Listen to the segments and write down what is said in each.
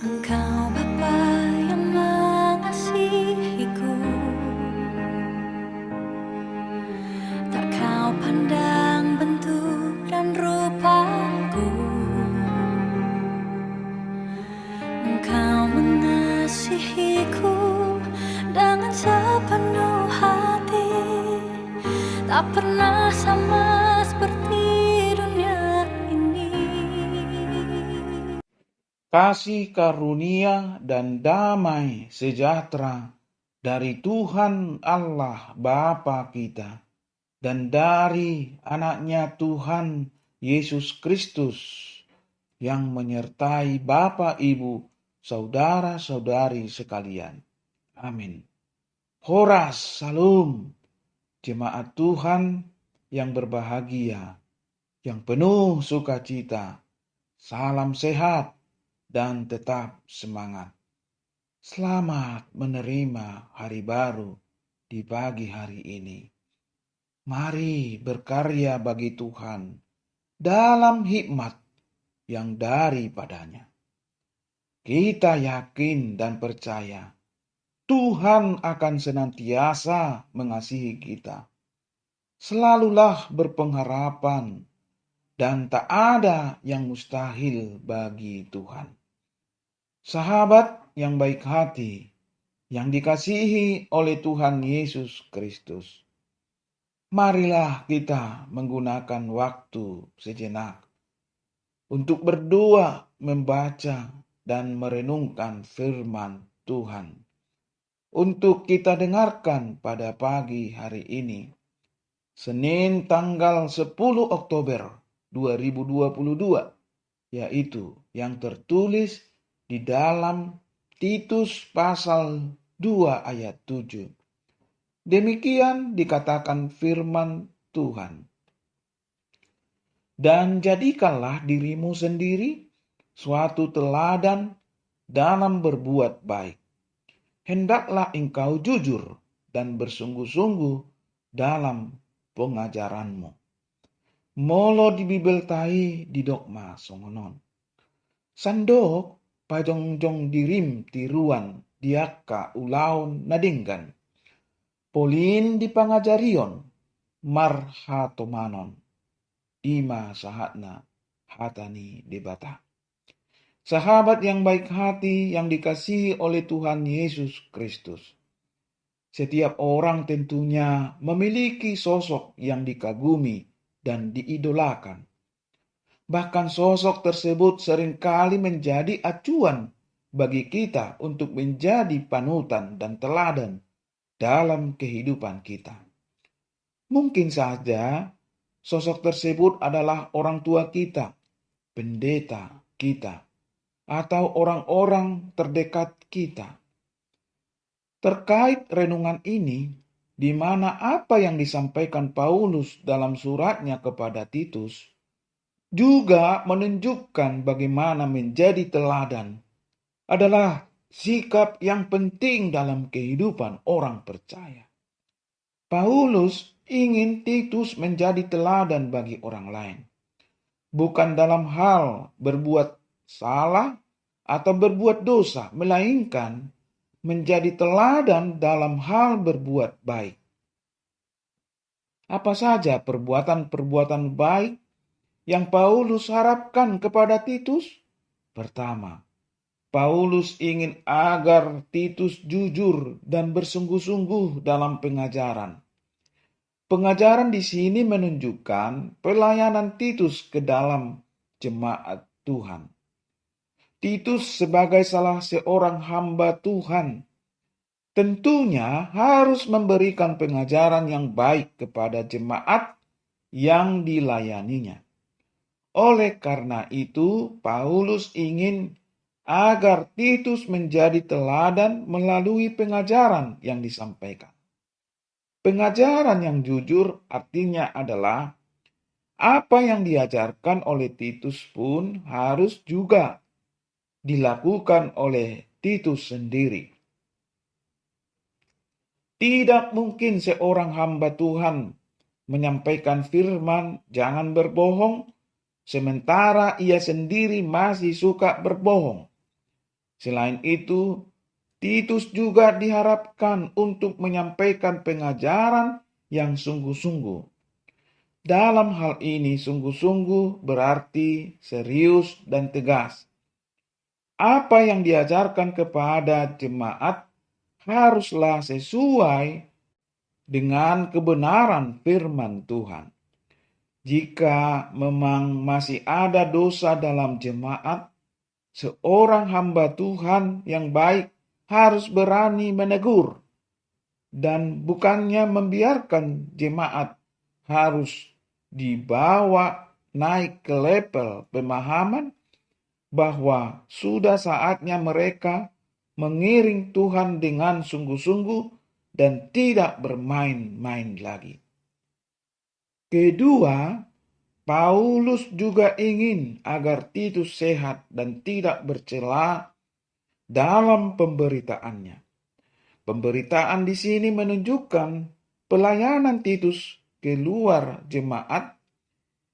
Engkau Bapa yang mengasihiku, tak kau pandang bentuk dan rupaku. Engkau mengasihiku dengan sepenuh hati, tak pernah sama seperti dunia ini. Kasih karunia dan damai sejahtera dari Tuhan Allah Bapa kita dan dari anaknya Tuhan Yesus Kristus yang menyertai Bapak, Ibu, saudara-saudari sekalian. Amin. Horas Salum, jemaat Tuhan yang berbahagia, yang penuh sukacita. Salam sehat dan tetap semangat. Selamat menerima hari baru di pagi hari ini. Mari berkarya bagi Tuhan dalam hikmat yang daripadanya. Kita yakin dan percaya Tuhan akan senantiasa mengasihi kita. Selalulah berpengharapan dan tak ada yang mustahil bagi Tuhan. Sahabat yang baik hati, yang dikasihi oleh Tuhan Yesus Kristus, marilah kita menggunakan waktu sejenak untuk berdoa, membaca, dan merenungkan firman Tuhan. Untuk kita dengarkan pada pagi hari ini, Senin tanggal 10 Oktober 2022, yaitu yang tertulis di dalam Titus pasal 2 ayat 7. Demikian dikatakan firman Tuhan. Dan jadikanlah dirimu sendiri suatu teladan dalam berbuat baik. Hendaklah engkau jujur dan bersungguh-sungguh dalam pengajaranmu. Molo di Bibel tahi di dogma songonon. Sandok pajongjong dirim tiruan diaka ulaun nadinggan. Polin di pangajarion marhatomanon. Ima sahatna hatani debata. Sahabat yang baik hati yang dikasihi oleh Tuhan Yesus Kristus. Setiap orang tentunya memiliki sosok yang dikagumi dan diidolakan. Bahkan sosok tersebut seringkali menjadi acuan bagi kita untuk menjadi panutan dan teladan dalam kehidupan kita. Mungkin saja sosok tersebut adalah orang tua kita, pendeta kita, atau orang-orang terdekat kita. Terkait renungan ini, di mana apa yang disampaikan Paulus dalam suratnya kepada Titus juga menunjukkan bagaimana menjadi teladan adalah sikap yang penting dalam kehidupan orang percaya. Paulus ingin Titus menjadi teladan bagi orang lain, bukan dalam hal berbuat salah atau berbuat dosa, melainkan menjadi teladan dalam hal berbuat baik. Apa saja perbuatan-perbuatan baik yang Paulus harapkan kepada Titus? Pertama, Paulus ingin agar Titus jujur dan bersungguh-sungguh dalam pengajaran. Pengajaran di sini menunjukkan pelayanan Titus ke dalam jemaat Tuhan. Titus sebagai salah seorang hamba Tuhan tentunya harus memberikan pengajaran yang baik kepada jemaat yang dilayaninya. Oleh karena itu, Paulus ingin agar Titus menjadi teladan melalui pengajaran yang disampaikan. Pengajaran yang jujur artinya adalah apa yang diajarkan oleh Titus pun harus juga dilakukan oleh Titus sendiri. Tidak mungkin seorang hamba Tuhan menyampaikan firman jangan berbohong, sementara ia sendiri masih suka berbohong. Selain itu, Titus juga diharapkan untuk menyampaikan pengajaran yang sungguh-sungguh. Dalam hal ini, sungguh-sungguh berarti serius dan tegas. Apa yang diajarkan kepada jemaat haruslah sesuai dengan kebenaran firman Tuhan. Jika memang masih ada dosa dalam jemaat, seorang hamba Tuhan yang baik harus berani menegur dan bukannya membiarkan jemaat harus dibawa naik ke level pemahaman bahwa sudah saatnya mereka mengiring Tuhan dengan sungguh-sungguh dan tidak bermain-main lagi. Kedua, Paulus juga ingin agar Titus sehat dan tidak bercela dalam pemberitaannya. Pemberitaan di sini menunjukkan pelayanan Titus keluar jemaat,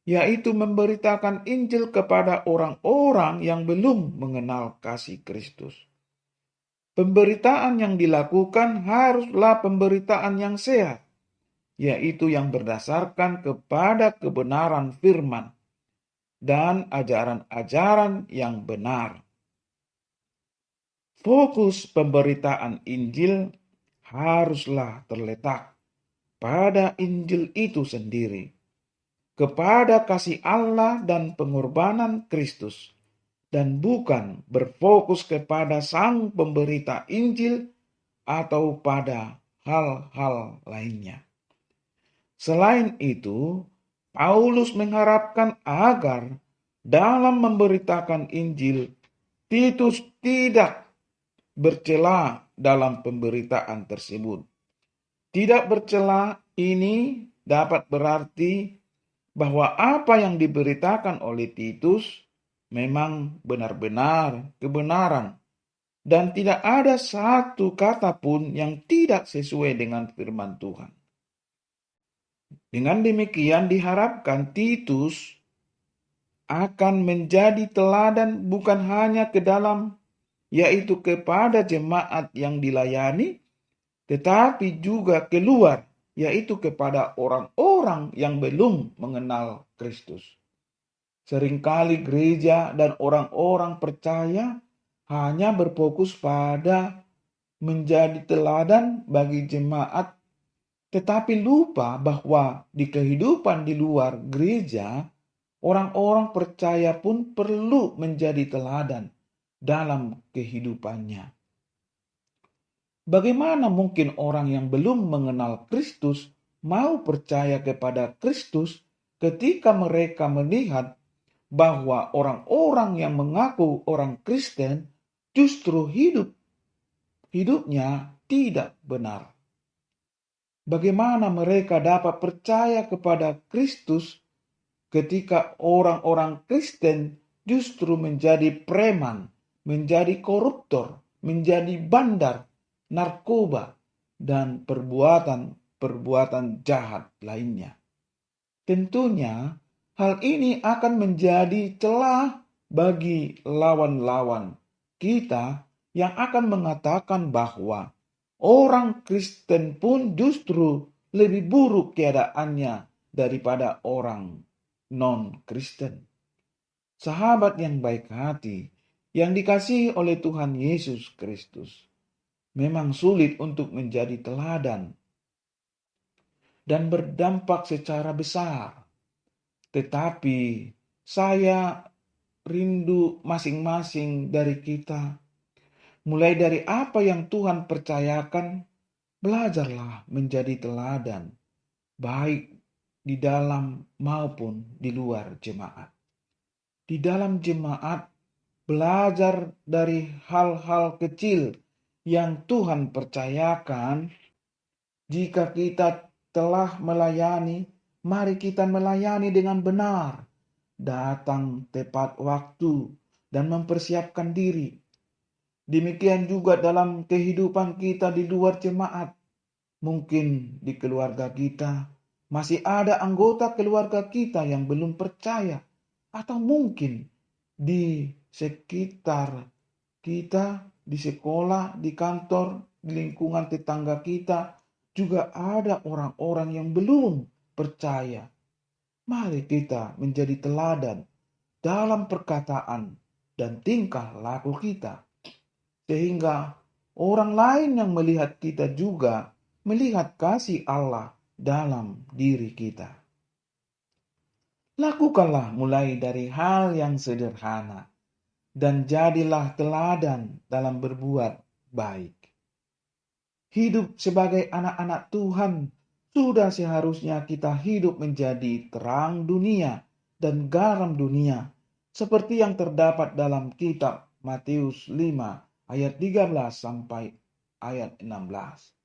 yaitu memberitakan Injil kepada orang-orang yang belum mengenal kasih Kristus. Pemberitaan yang dilakukan haruslah pemberitaan yang sehat, yaitu yang berdasarkan kepada kebenaran firman dan ajaran-ajaran yang benar. Fokus pemberitaan Injil haruslah terletak pada Injil itu sendiri, kepada kasih Allah dan pengorbanan Kristus, dan bukan berfokus kepada sang pemberita Injil atau pada hal-hal lainnya. Selain itu, Paulus mengharapkan agar dalam memberitakan Injil, Titus tidak bercela dalam pemberitaan tersebut. Tidak bercela ini dapat berarti bahwa apa yang diberitakan oleh Titus memang benar-benar kebenaran dan tidak ada satu kata pun yang tidak sesuai dengan firman Tuhan. Dengan demikian diharapkan Titus akan menjadi teladan bukan hanya ke dalam, yaitu kepada jemaat yang dilayani, tetapi juga keluar, yaitu kepada orang-orang yang belum mengenal Kristus. Seringkali gereja dan orang-orang percaya hanya berfokus pada menjadi teladan bagi jemaat, tetapi lupa bahwa di kehidupan di luar gereja, orang-orang percaya pun perlu menjadi teladan dalam kehidupannya. Bagaimana mungkin orang yang belum mengenal Kristus mau percaya kepada Kristus ketika mereka melihat bahwa orang-orang yang mengaku orang Kristen justru hidupnya tidak benar? Bagaimana mereka dapat percaya kepada Kristus ketika orang-orang Kristen justru menjadi preman, menjadi koruptor, menjadi bandar, narkoba, dan perbuatan jahat lainnya? Tentunya hal ini akan menjadi celah bagi lawan-lawan kita yang akan mengatakan bahwa orang Kristen pun justru lebih buruk keadaannya daripada orang non-Kristen. Sahabat yang baik hati, yang dikasihi oleh Tuhan Yesus Kristus, memang sulit untuk menjadi teladan dan berdampak secara besar. Tetapi saya rindu masing-masing dari kita, mulai dari apa yang Tuhan percayakan, belajarlah menjadi teladan, baik di dalam maupun di luar jemaat. Di dalam jemaat, belajar dari hal-hal kecil yang Tuhan percayakan. Jika kita telah melayani, mari kita melayani dengan benar, datang tepat waktu, dan mempersiapkan diri. Demikian juga dalam kehidupan kita di luar jemaat. Mungkin di keluarga kita masih ada anggota keluarga kita yang belum percaya, atau mungkin di sekitar Kita di sekolah, di kantor, di lingkungan tetangga kita, juga ada orang-orang yang belum percaya. Mari kita menjadi teladan dalam perkataan dan tingkah laku kita, sehingga orang lain yang melihat kita juga melihat kasih Allah dalam diri kita. Lakukanlah mulai dari hal yang sederhana, dan jadilah teladan dalam berbuat baik. Hidup sebagai anak-anak Tuhan, sudah seharusnya kita hidup menjadi terang dunia dan garam dunia, seperti yang terdapat dalam kitab Matius 5 ayat 13 sampai ayat 16.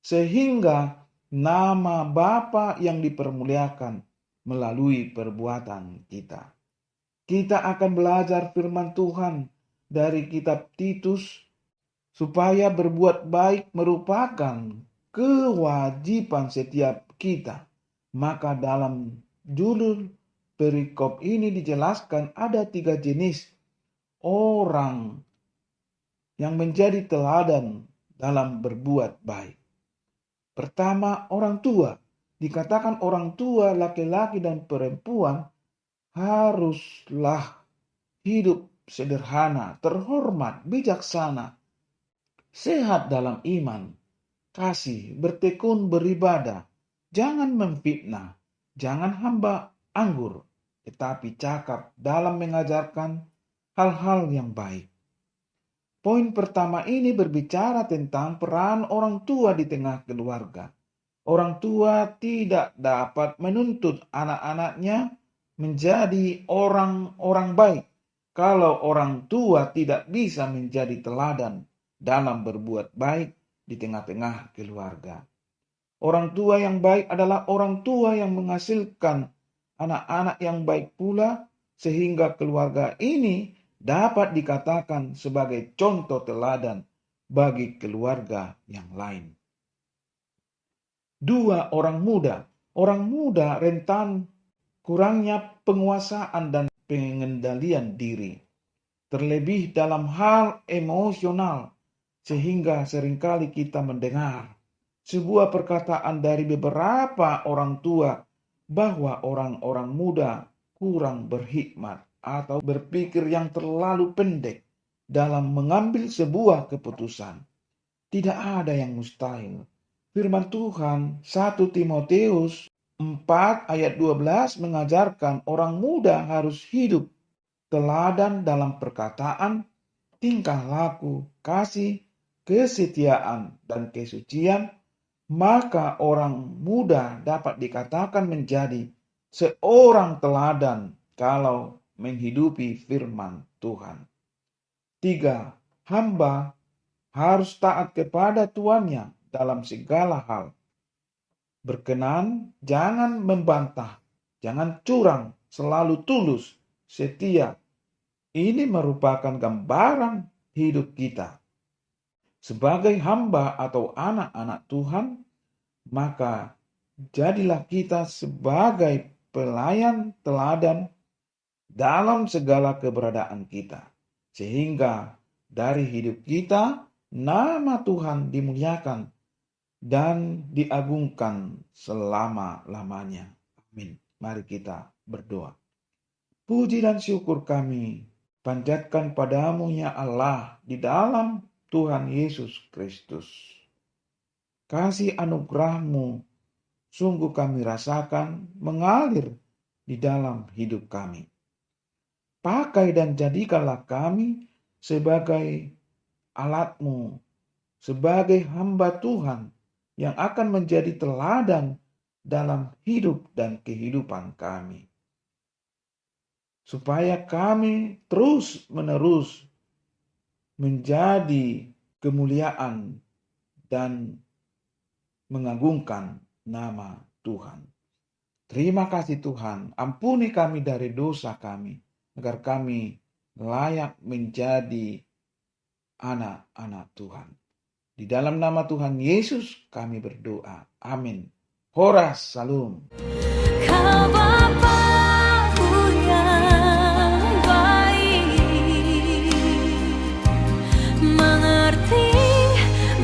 Sehingga nama Bapa yang dipermuliakan melalui perbuatan kita. Kita akan belajar firman Tuhan dari kitab Titus, supaya berbuat baik merupakan kewajiban setiap kita. Maka dalam judul perikop ini dijelaskan ada 3 jenis orang yang menjadi teladan dalam berbuat baik. Pertama, orang tua. Dikatakan orang tua, laki-laki dan perempuan haruslah hidup sederhana, terhormat, bijaksana, sehat dalam iman, kasih, bertekun, beribadah, jangan memfitnah, jangan hamba anggur, tetapi cakap dalam mengajarkan hal-hal yang baik. Poin pertama ini berbicara tentang peran orang tua di tengah keluarga. Orang tua tidak dapat menuntut anak-anaknya menjadi orang-orang baik kalau orang tua tidak bisa menjadi teladan dalam berbuat baik di tengah-tengah keluarga. Orang tua yang baik adalah orang tua yang menghasilkan anak-anak yang baik pula, sehingga keluarga ini dapat dikatakan sebagai contoh teladan bagi keluarga yang lain. 2. Orang muda. Orang muda rentan kurangnya penguasaan dan pengendalian diri, terlebih dalam hal emosional, sehingga seringkali kita mendengar sebuah perkataan dari beberapa orang tua bahwa orang-orang muda kurang berhikmat atau berpikir yang terlalu pendek dalam mengambil sebuah keputusan. Tidak ada yang mustahil. Firman Tuhan 1 Timotius 4 ayat 12 mengajarkan orang muda harus hidup teladan dalam perkataan, tingkah laku, kasih, kesetiaan, dan kesucian. Maka orang muda dapat dikatakan menjadi seorang teladan kalau menghidupi firman Tuhan. 3. Hamba harus taat kepada tuannya dalam segala hal. Berkenan, jangan membantah, jangan curang, selalu tulus, setia. Ini merupakan gambaran hidup kita. Sebagai hamba atau anak-anak Tuhan, maka jadilah kita sebagai pelayan teladan dalam segala keberadaan kita, sehingga dari hidup kita nama Tuhan dimuliakan dan diagungkan selama-lamanya. Amin. Mari kita berdoa. Puji dan syukur kami panjatkan padamu ya Allah di dalam Tuhan Yesus Kristus. Kasih anugerah-Mu sungguh kami rasakan mengalir di dalam hidup kami. Pakai dan jadikanlah kami sebagai alat-Mu, sebagai hamba Tuhan yang akan menjadi teladan dalam hidup dan kehidupan kami. Supaya kami terus-menerus menjadi kemuliaan dan mengagungkan nama Tuhan. Terima kasih Tuhan, ampuni kami dari dosa kami, agar kami layak menjadi anak-anak Tuhan. Di dalam nama Tuhan Yesus kami berdoa. Amin. Horas Salum. Kau Bapa-Ku yang baik,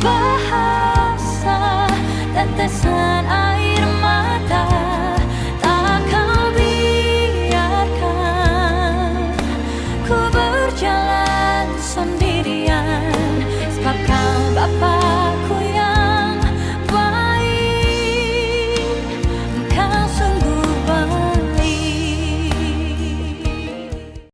bahasa, tetesan air mata, tak kau biarkan ku berjalan